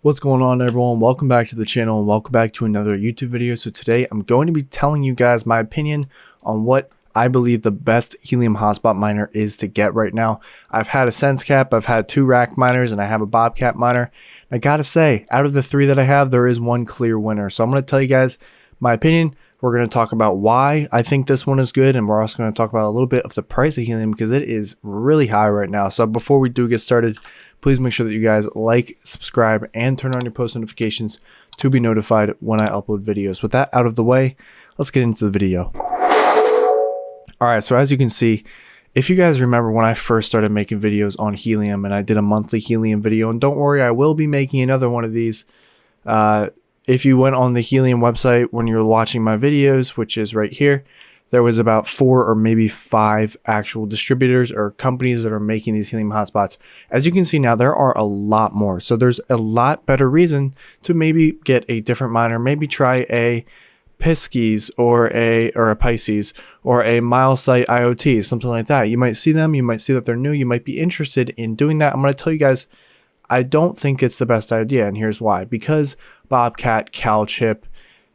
What's going on, everyone? Welcome back to the channel and welcome back to another YouTube video. So today I'm going to be telling you guys my opinion on what I believe the best Helium hotspot miner is to get right now. I've had a SenseCap, I've had 2 rack miners, and I have a Bobcat miner. I gotta say, out of the 3 that I have, there is one clear winner. So I'm going to tell you guys my opinion. We're going to talk about why I think this one is good, and we're also going to talk about a little bit of the price of Helium because it is really high right now. So before we do get started, please make sure that you guys like, subscribe, and turn on your post notifications to be notified when I upload videos. With that out of the way, let's get into the video. Alright, so as you can see, if you guys remember when I first started making videos on Helium and I did a monthly Helium video, and don't worry, I will be making another one of these. If you went on the Helium website when you were watching my videos, which is right here, there was about 4 or maybe 5 actual distributors or companies that are making these Helium hotspots. As you can see now, there are a lot more. So there's a lot better reason to maybe get a different miner, maybe try a Piskies or a Pisces or a MileSite IoT, something like that. You might see them, you might see that they're new, you might be interested in doing that. I'm going to tell you guys, I don't think it's the best idea, and here's why. Because Bobcat, CalChip,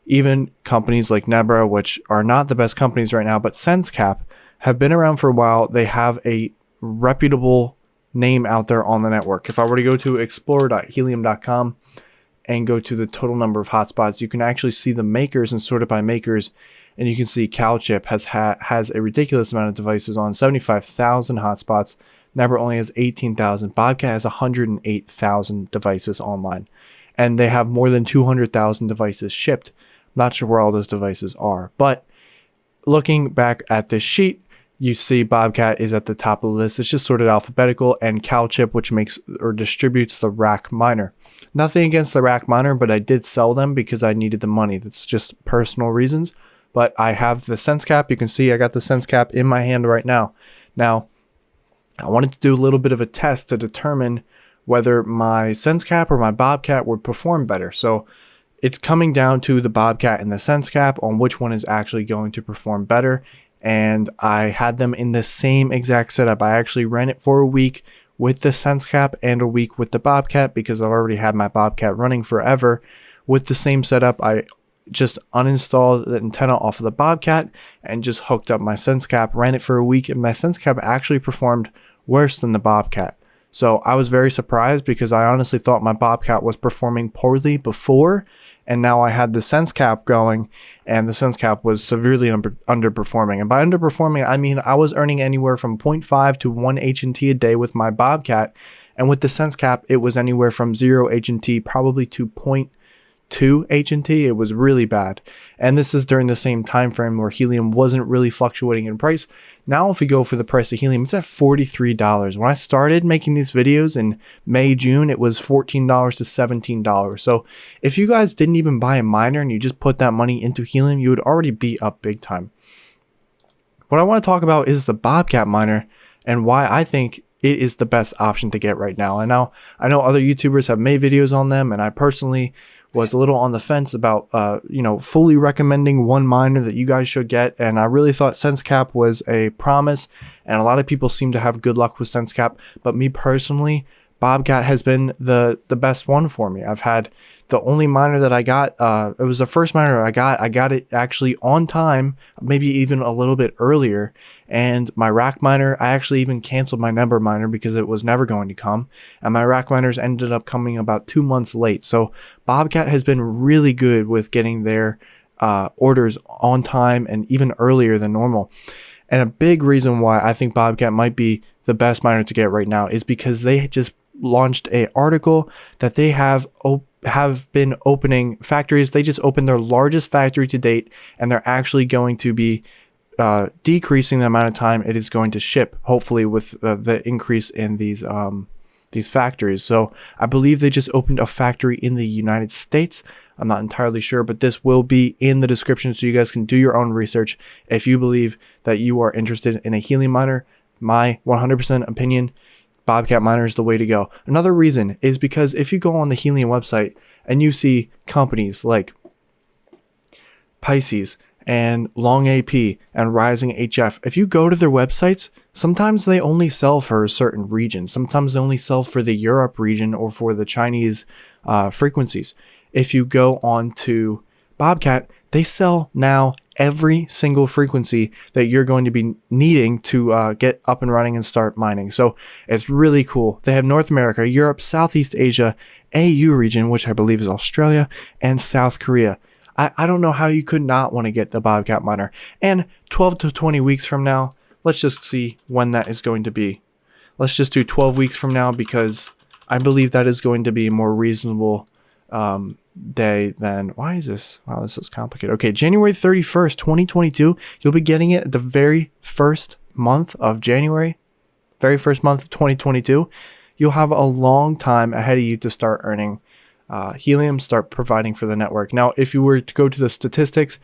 even companies like Nebra, which are not the best companies right now, but SenseCap have been around for a while. They have a reputable name out there on the network. If I were to go to explore.helium.com and go to the total number of hotspots, you can actually see the makers and sort it by makers, and you can see CalChip has a ridiculous amount of devices on 75,000 hotspots. Nebra only has 18,000. Bobcat has 108,000 devices online, and they have more than 200,000 devices shipped. Not sure where all those devices are, but looking back at this sheet, you see Bobcat is at the top of the list. It's just sorted alphabetical, and CalChip, which makes or distributes the rack miner. Nothing against the rack miner, but I did sell them because I needed the money. That's just personal reasons. But I have the SenseCap. You can see I got the SenseCap in my hand right now. Now, I wanted to do a little bit of a test to determine whether my SenseCap or my Bobcat would perform better. So it's coming down to the Bobcat and the SenseCap on which one is actually going to perform better. And I had them in the same exact setup. I actually ran it for a week with the SenseCap and a week with the Bobcat because I've already had my Bobcat running forever. With the same setup, I just uninstalled the antenna off of the Bobcat and just hooked up my SenseCap, ran it for a week, and my SenseCap actually performed worse than the Bobcat. So I was very surprised because I honestly thought my Bobcat was performing poorly before, and now I had the SenseCap going, and the SenseCap was severely underperforming. And by underperforming, I mean I was earning anywhere from 0.5 to 1 H&T a day with my Bobcat, and with the SenseCap, it was anywhere from 0 H&T probably to 0.2 H&T. It was really bad, and this is during the same time frame where Helium wasn't really fluctuating in price. Now if we go for the price of Helium, it's at $43. When I started making these videos in May, June, it was $14 to $17. So if you guys didn't even buy a miner and you just put that money into Helium, you would already be up big time. What I want to talk about is the Bobcat miner and why I think it is the best option to get right now. And now I know other YouTubers have made videos on them, and I personally was a little on the fence about, fully recommending one miner that you guys should get. And I really thought SenseCap was a promise, and a lot of people seem to have good luck with SenseCap. But me personally, Bobcat has been the best one for me. I've had the only miner that I got, it was the first miner I got it actually on time, maybe even a little bit earlier. And my rack miner, I actually even canceled my Nebra miner because it was never going to come. And my rack miners ended up coming about 2 months late. So Bobcat has been really good with getting their orders on time and even earlier than normal. And a big reason why I think Bobcat might be the best miner to get right now is because they just launched an article that they have been opening factories. They just opened their largest factory to date, and they're actually going to be decreasing the amount of time it is going to ship, hopefully with the increase in these factories. So I believe they just opened a factory in the United States. I'm not entirely sure, but this will be in the description so you guys can do your own research if you believe that you are interested in a Helium miner. My 100% opinion, Bobcat miner is the way to go. Another reason is because if you go on the Helium website and you see companies like Pisces and Long AP and Rising HF, if you go to their websites, sometimes they only sell for a certain region. Sometimes they only sell for the Europe region or for the Chinese frequencies. If you go on to Bobcat, they sell now every single frequency that you're going to be needing to get up and running and start mining. So it's really cool. They have North America, Europe, Southeast Asia, AU region, which I believe is Australia, and South Korea. I don't know how you could not want to get the Bobcat miner. And 12 to 20 weeks from now, let's just see when that is going to be. Let's just do 12 weeks from now, because I believe that is going to be a more reasonable day than, why is this? Wow, this is complicated. Okay, January 31st, 2022, you'll be getting it the very first month of January, very first month of 2022. You'll have a long time ahead of you to start earning Helium, start providing for the network. Now, if you were to go to the statistics,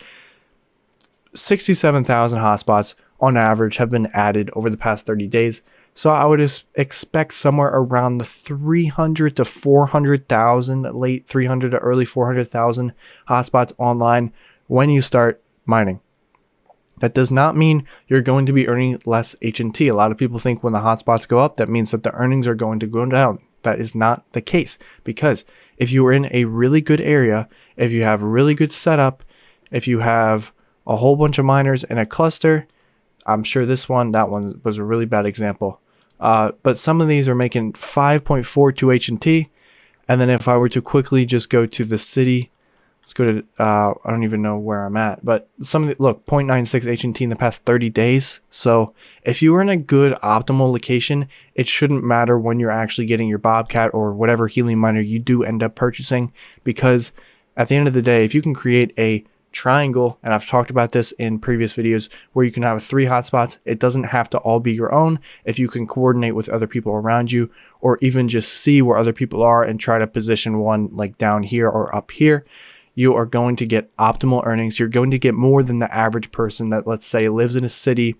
67,000 hotspots on average have been added over the past 30 days. So I would expect somewhere around the 300 to 400,000, late 300 to early 400,000 hotspots online when you start mining. That does not mean you're going to be earning less H&T. A lot of people think when the hotspots go up, that means that the earnings are going to go down. That is not the case, because if you are in a really good area, if you have a really good setup, if you have a whole bunch of miners in a cluster, I'm sure that one was a really bad example. But some of these are making 5.42 H&T. And then if I were to quickly just go to the city, let's go to, I don't even know where I'm at, but some of the, look, 0.96 H&T in the past 30 days. So if you are in a good optimal location, it shouldn't matter when you're actually getting your Bobcat or whatever Helium miner you do end up purchasing, because at the end of the day, if you can create a triangle, and I've talked about this in previous videos, where you can have 3 hotspots, it doesn't have to all be your own. If you can coordinate with other people around you, or even just see where other people are and try to position one like down here or up here, you are going to get optimal earnings. You're going to get more than the average person that, let's say, lives in a city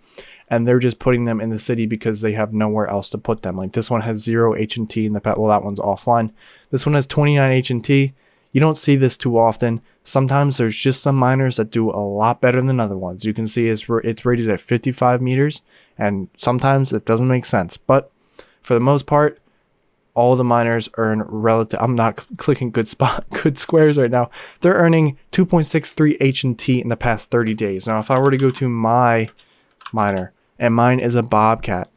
and they're just putting them in the city because they have nowhere else to put them. Like this one has 0 H&T in the pet. Well, that one's offline. This one has 29 H&T. You don't see this too often. Sometimes there's just some miners that do a lot better than other ones. You can see it's rated at 55 meters, and sometimes it doesn't make sense. But for the most part, all the miners earn relative. I'm not clicking good squares right now. They're earning 2.63 H&T in the past 30 days. Now, if I were to go to my miner, and mine is a Bobcat,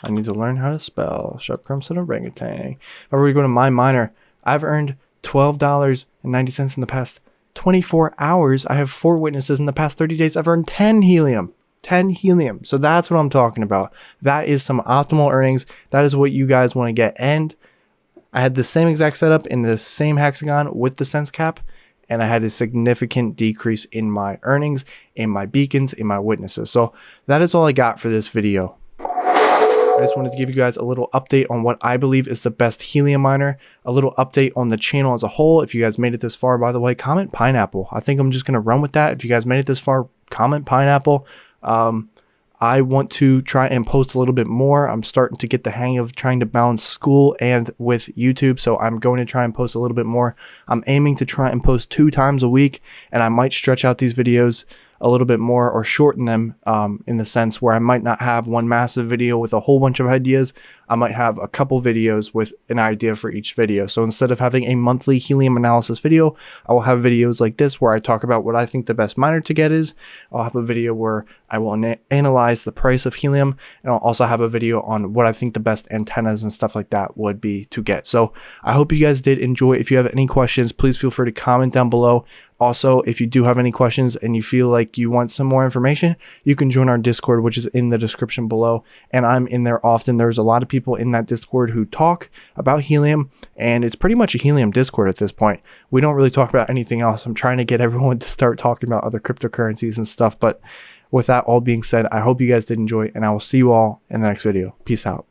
I need to learn how to spell. Sharp crimson orangutan. If I were to go to my miner, I've earned $12.90 in the past 24 hours. I have 4 witnesses in the past 30 days. I've earned 10 helium. 10 helium. So that's what I'm talking about. That is some optimal earnings. That is what you guys want to get. And I had the same exact setup in the same hexagon with the sense cap, and I had a significant decrease in my earnings, in my beacons, in my witnesses. So that is all I got for this video. I just wanted to give you guys a little update on what I believe is the best Helium miner, a little update on the channel as a whole. If you guys made it this far, by the way, comment pineapple. I think I'm just going to run with that. If you guys made it this far, comment pineapple. I want to try and post a little bit more. I'm starting to get the hang of trying to balance school and with YouTube, so I'm going to try and post a little bit more. I'm aiming to try and post 2 times a week, and I might stretch out these videos a little bit more or shorten them in the sense where I might not have one massive video with a whole bunch of ideas. I might have a couple videos with an idea for each video. So instead of having a monthly Helium analysis video, I will have videos like this where I talk about what I think the best miner to get is. I'll have a video where I will analyze the price of Helium, and I'll also have a video on what I think the best antennas and stuff like that would be to get. So I hope you guys did enjoy. If you have any questions, please feel free to comment down below. Also, if you do have any questions and you feel like you want some more information, you can join our Discord, which is in the description below. And I'm in there often. There's a lot of people in that Discord who talk about Helium, and it's pretty much a Helium Discord at this point. We don't really talk about anything else. I'm trying to get everyone to start talking about other cryptocurrencies and stuff. But with that all being said, I hope you guys did enjoy, and I will see you all in the next video. Peace out.